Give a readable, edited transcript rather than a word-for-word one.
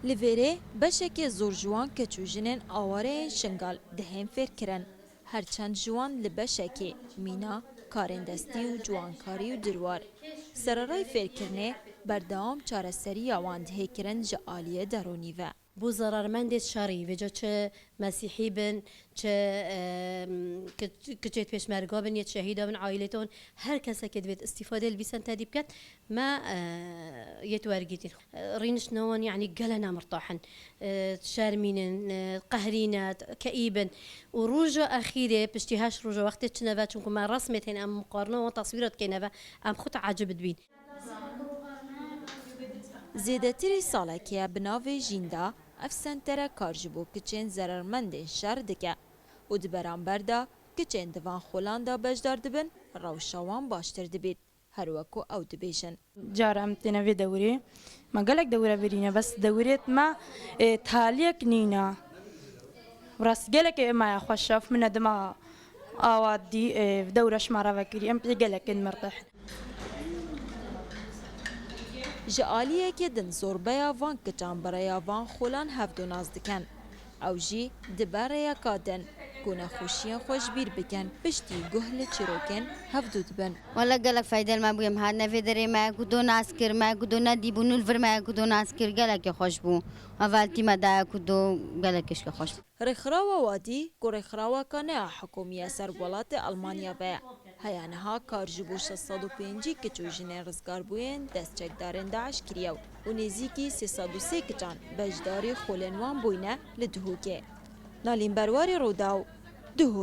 لڤێرێ بەشێکی زۆر جوان کەچوژنên ئاوارەیên شنگال dihên fêrkirin. Herçend jiwan li beşekê mîna, karêndestî û ciwankarî û dirwar. Sererayê fêrkirinê berdewam çareseriya wan dihê kirin ji aliyê deronî ve. بۆ زەرمەندێت شەڕی وێجا چه مەسیحی بن چه کچێت پێشمەرگا بن یەت شەهیدا بن عایلێتەوەن هەر کەسێکە دەبێت استیفادە لەبیسەن تادی بکات ما یەت وەرگیتین ڕینشنەوەن یعنی گەلە نامرتاحن شەرمینن قەهرینات کەئیبن و ڕۆژە ئەخیرێ پشتی هەش ڕۆژە وەختێت چنەڤە چونکە ما ڕسمێت هێن ئەم مقارنەوە تەسویرەت کەینەڤە ئەم خۆت عەجبت بین. Zêdetirî salekiya bi navê jînda ev sentere kar ji bo kiçên zerermendên şer dike û di beramber da kiçên divan xolan da bejdar dibin rewşa wan baştir dibêt her wekû ew dibêjin. Cara em têne vê dewrê me gelek dewre birîne bes dewrêt me taliyek nîne rast gelekê emaya xweşaf min e dima awa dî dewre şmara vekirî em pê gelekên mirtih. Ji aliyekê din zorbeya van kiçan bereya van xolan hevdonaz dikin. Ew jî di ber rêyeka din ku nexweşiyên xwe ji bîr bikin piştî guh li çîrokên hevdû dibin. Wala gelek faydel me bûye me hatine vê derê me ku do nas kir me ku do nedîbû nû li vir me ku do nas kir gelekê xweş bû. Eveltî me daye ku do gelekê şke xweş. Rêxirawa wadî ku rêxiraweka neya hikûmiya ser welatê Almanya ve ye. Heya niha kar ji bo 605 kiç û jinên rizgarbûyên destçekdarên Daeş kiriye û nêzîkî 303 kiçan bejdarî xolên wan bûyne li Duhokê. Nalîn Berwarê Rodaw, Duhok.